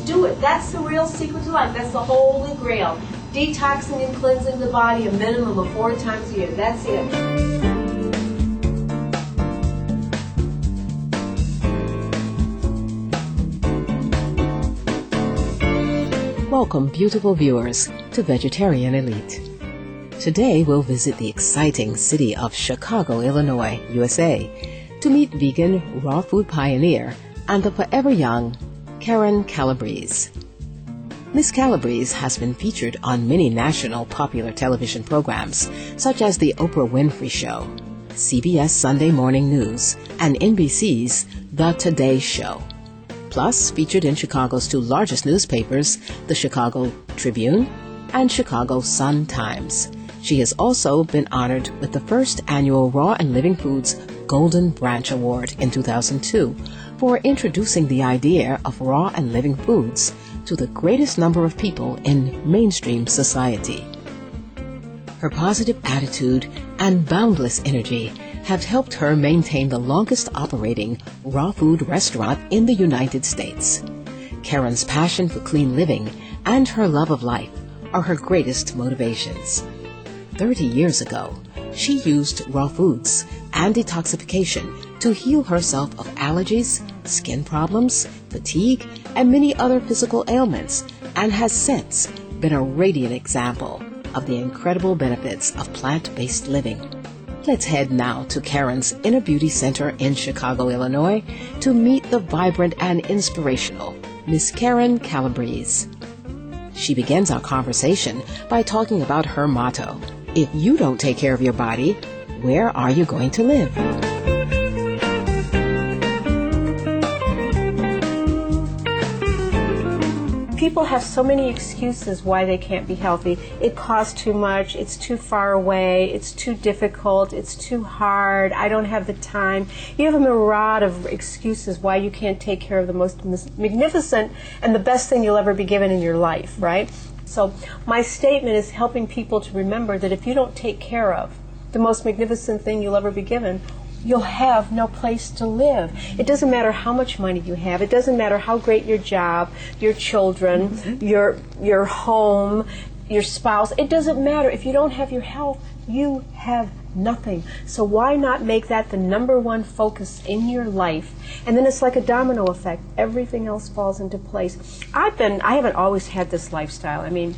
Just do it. That's the real secret to life. That's the holy grail. Detoxing and cleansing the body a minimum of 4 times a year. That's it. Welcome, beautiful viewers, to Vegetarian Elite. Today we'll visit the exciting city of Chicago, Illinois, USA, to meet vegan raw food pioneer and the forever young Karyn Calabrese. Miss Calabrese has been featured on many national popular television programs, such as The Oprah Winfrey Show, CBS Sunday Morning News, and NBC's The Today Show. Plus, featured in Chicago's 2 largest newspapers, the Chicago Tribune and Chicago Sun-Times. She has also been honored with the first annual Raw and Living Foods Golden Branch Award in 2002 for introducing the idea of raw and living foods to the greatest number of people in mainstream society. Her positive attitude and boundless energy have helped her maintain the longest operating raw food restaurant in the United States. Karyn's passion for clean living and her love of life are her greatest motivations. 30 years ago, she used raw foods and detoxification to heal herself of allergies, skin problems, fatigue, and many other physical ailments, and has since been a radiant example of the incredible benefits of plant-based living. Let's head now to Karyn's Inner Beauty Center in Chicago, Illinois, to meet the vibrant and inspirational Miss Karyn Calabrese. She begins our conversation by talking about her motto: if you don't take care of your body, where are you going to live? People have so many excuses why they can't be healthy. It costs too much, it's too far away, it's too difficult, it's too hard, I don't have the time. You have a myriad of excuses why you can't take care of the most magnificent and the best thing you'll ever be given in your life, right? So my statement is helping people to remember that if you don't take care of the most magnificent thing you'll ever be given, you'll have no place to live. It doesn't matter how much money you have. It doesn't matter how great your job, your children, your home, your spouse. It doesn't matter. If you don't have your health, you have nothing. So why not make that the number one focus in your life? And then it's like a domino effect. Everything else falls into place. I haven't always had this lifestyle. I mean,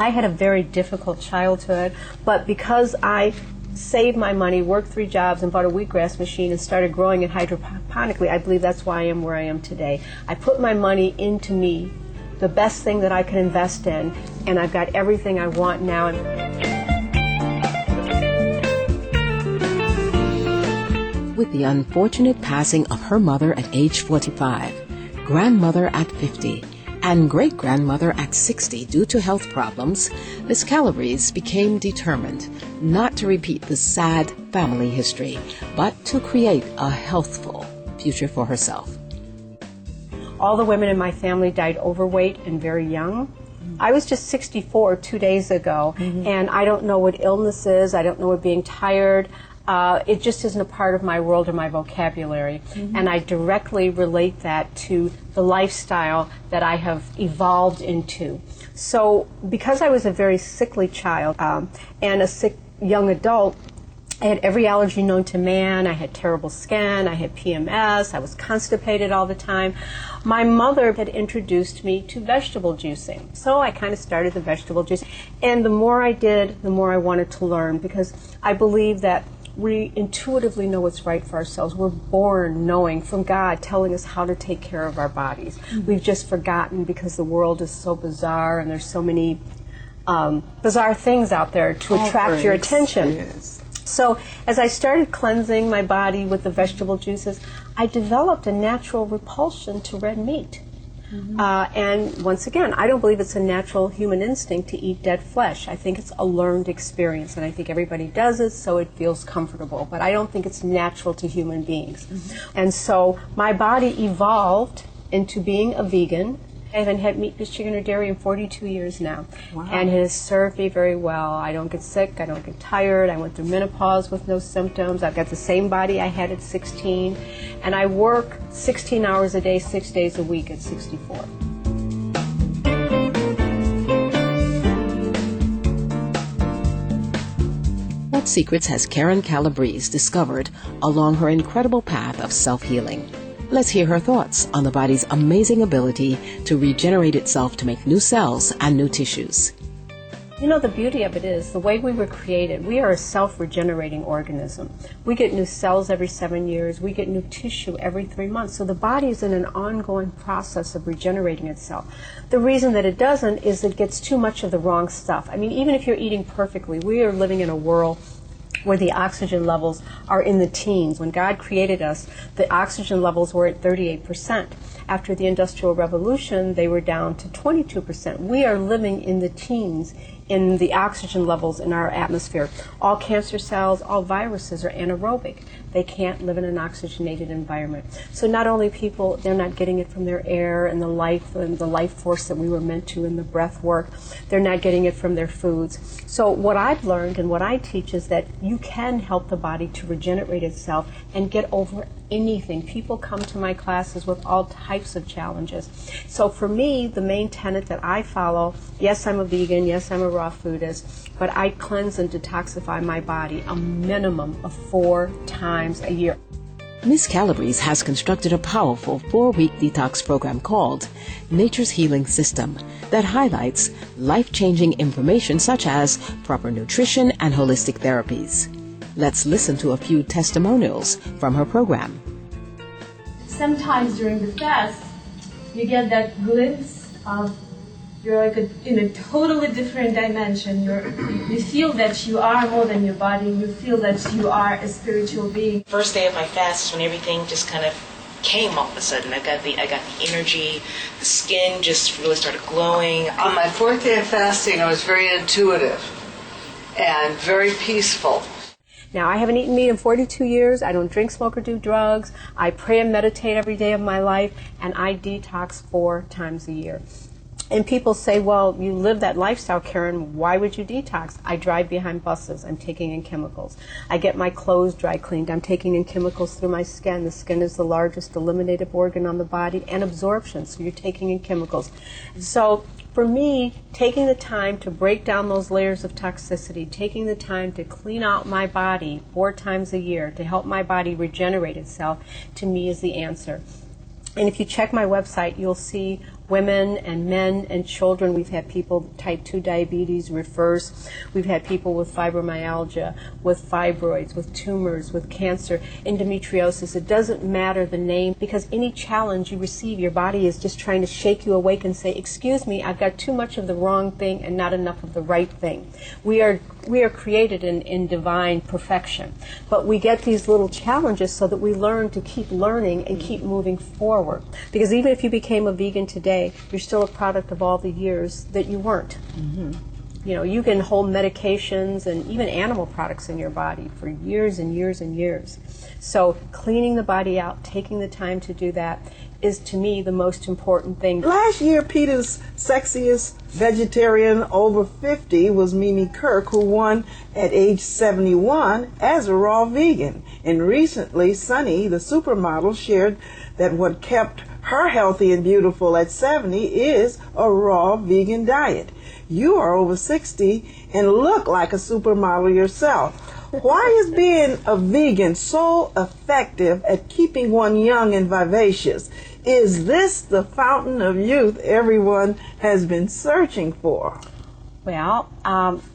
I had a very difficult childhood, but because I saved my money, worked 3 jobs, and bought a wheatgrass machine and started growing it hydroponically, I believe that's why I am where I am today. I put my money into me, the best thing that I can invest in, and I've got everything I want now. With the unfortunate passing of her mother at age 45, grandmother at 50, and great-grandmother at 60 due to health problems, Miss Calabrese became determined not to repeat the sad family history, but to create a healthful future for herself. All the women in my family died overweight and very young. I was just 64 2 days ago, and I don't know what illness is, I don't know what being tired. It just isn't a part of my world or my vocabulary. And I directly relate that to the lifestyle that I have evolved into. So because I was a very sickly child and a sick young adult, I had every allergy known to man. I had terrible skin, I had PMS, I was constipated all the time. My mother had introduced me to vegetable juicing. So I kind of started the vegetable juice. And the more I did, the more I wanted to learn, because I believe that we intuitively know what's right for ourselves. We're born knowing from God, telling us how to take care of our bodies. We've just forgotten because the world is so bizarre and there's so many bizarre things out there to attract your attention. Yes. So as I started cleansing my body with the vegetable juices, I developed a natural repulsion to red meat. And once again, I don't believe it's a natural human instinct to eat dead flesh. I think it's a learned experience, and I think everybody does it so it feels comfortable. But I don't think it's natural to human beings. And so my body evolved into being a vegan. I haven't had meat, fish, chicken, or dairy in 42 years now. Wow. And it has served me very well. I don't get sick. I don't get tired. I went through menopause with no symptoms. I've got the same body I had at 16. And I work 16 hours a day, 6 days a week at 64. What secrets has Karyn Calabrese discovered along her incredible path of self-healing? Let's hear her thoughts on the body's amazing ability to regenerate itself to make new cells and new tissues. You know, the beauty of it is the way we were created. We are a self-regenerating organism. We get new cells every 7 years. We get new tissue every 3 months. So the body is in an ongoing process of regenerating itself. The reason that it doesn't is it gets too much of the wrong stuff. I mean, even if you're eating perfectly, we are living in a world where the oxygen levels are in the teens. When God created us, the oxygen levels were at 38%. After the Industrial Revolution, they were down to 22%. We are living in the teens in the oxygen levels in our atmosphere. All cancer cells, all viruses are anaerobic. They can't live in an oxygenated environment. So not only people, they're not getting it from their air and the life force that we were meant to in the breath work. They're not getting it from their foods. So what I've learned and what I teach is that you can help the body to regenerate itself and get over anything. People come to my classes with all types of challenges. So for me, the main tenet that I follow, yes, I'm a vegan, yes, I'm a raw foodist, but I cleanse and detoxify my body a minimum of 4 times a year. Ms. Calabrese has constructed a powerful 4-week detox program called Nature's Healing System that highlights life-changing information such as proper nutrition and holistic therapies. Let's listen to a few testimonials from her program. Sometimes during the fast, you get that glimpse of you're like in a totally different dimension. You feel that you are more than your body. You feel that you are a spiritual being. First day of my fast is when everything just kind of came all of a sudden. I got the energy, the skin just really started glowing. On my 4th day of fasting, I was very intuitive and very peaceful. Now, I haven't eaten meat in 42 years. I don't drink, smoke, or do drugs. I pray and meditate every day of my life, and I detox 4 times a year. And people say, well, you live that lifestyle, Karyn, why would you detox? I drive behind buses, I'm taking in chemicals. I get my clothes dry cleaned, I'm taking in chemicals through my skin. The skin is the largest eliminated organ on the body, and absorption, so you're taking in chemicals. So for me, taking the time to break down those layers of toxicity, taking the time to clean out my body 4 times a year to help my body regenerate itself, to me is the answer. And if you check my website, you'll see women and men and children. We've had people with type 2 diabetes, refers. We've had people with fibromyalgia, with fibroids, with tumors, with cancer, endometriosis. It doesn't matter the name, because any challenge you receive, your body is just trying to shake you awake and say, excuse me, I've got too much of the wrong thing and not enough of the right thing. We are created in divine perfection, but we get these little challenges so that we learn to keep learning and keep moving forward. Because even if you became a vegan today, you're still a product of all the years that you weren't. Mm-hmm. You know, you can hold medications and even animal products in your body for years and years and years. So cleaning the body out, taking the time to do that, is to me the most important thing. Last year, Peter's sexiest vegetarian over 50 was Mimi Kirk, who won at age 71 as a raw vegan. And recently, Sunny, the supermodel, shared that what kept her healthy and beautiful at 70 is a raw vegan diet. You are over 60 and look like a supermodel yourself. Why is being a vegan so effective at keeping one young and vivacious? Is this the fountain of youth everyone has been searching for? Well,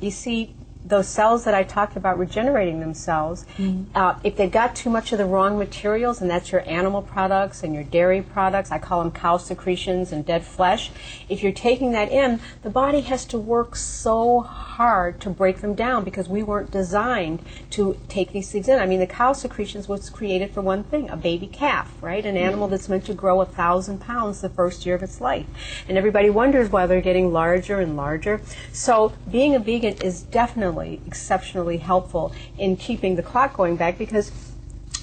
you see, those cells that I talked about regenerating themselves, if they've got too much of the wrong materials, and that's your animal products and your dairy products, I call them cow secretions and dead flesh, if you're taking that in, the body has to work so hard to break them down, because we weren't designed to take these things in. I mean, the cow secretions was created for one thing, a baby calf, right? An animal that's meant to grow 1,000 pounds the first year of its life. And everybody wonders why they're getting larger and larger. So being a vegan is definitely exceptionally helpful in keeping the clock going back, because,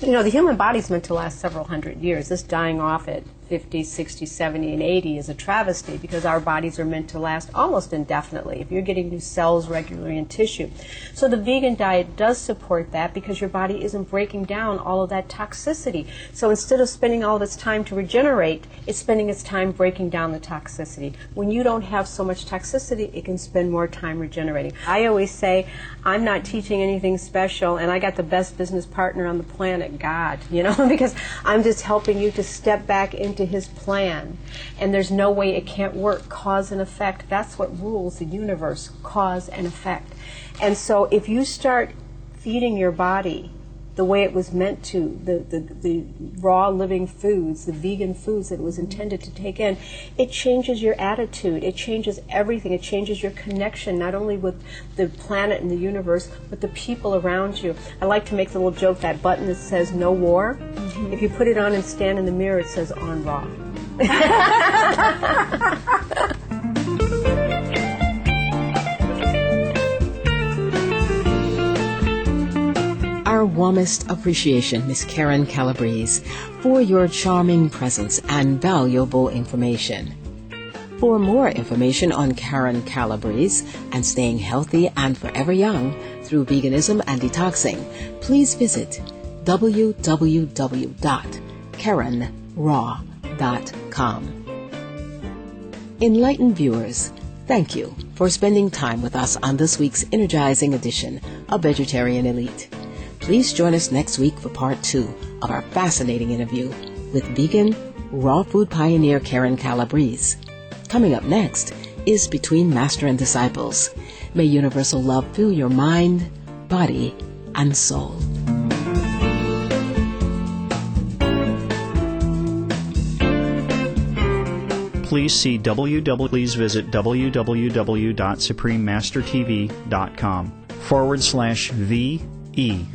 you know, the human body's meant to last several hundred years. This dying off at 50, 60, 70, and 80 is a travesty, because our bodies are meant to last almost indefinitely if you're getting new cells regularly in tissue. So the vegan diet does support that, because your body isn't breaking down all of that toxicity. So instead of spending all of its time to regenerate, it's spending its time breaking down the toxicity. When you don't have so much toxicity, it can spend more time regenerating. I always say, I'm not teaching anything special, and I got the best business partner on the planet, God, because I'm just helping you to step back into his plan. And there's no way it can't work. Cause and effect, that's what rules the universe, cause and effect. And so if you start feeding your body the way it was meant to, the raw living foods, the vegan foods that it was intended to take in, it changes your attitude, it changes everything, it changes your connection, not only with the planet and the universe, but the people around you. I like to make the little joke, that button that says no war, if you put it on and stand in the mirror, it says on raw. Our warmest appreciation, Miss Karyn Calabrese, for your charming presence and valuable information. For more information on Karyn Calabrese and staying healthy and forever young through veganism and detoxing, please visit www.karynraw.com. Enlightened viewers, thank you for spending time with us on this week's energizing edition of Vegetarian Elite. Please join us next week for part 2 of our fascinating interview with vegan, raw food pioneer Karyn Calabrese. Coming up next is Between Master and Disciples. May universal love fill your mind, body, and soul. Please visit www.suprememastertv.com /VE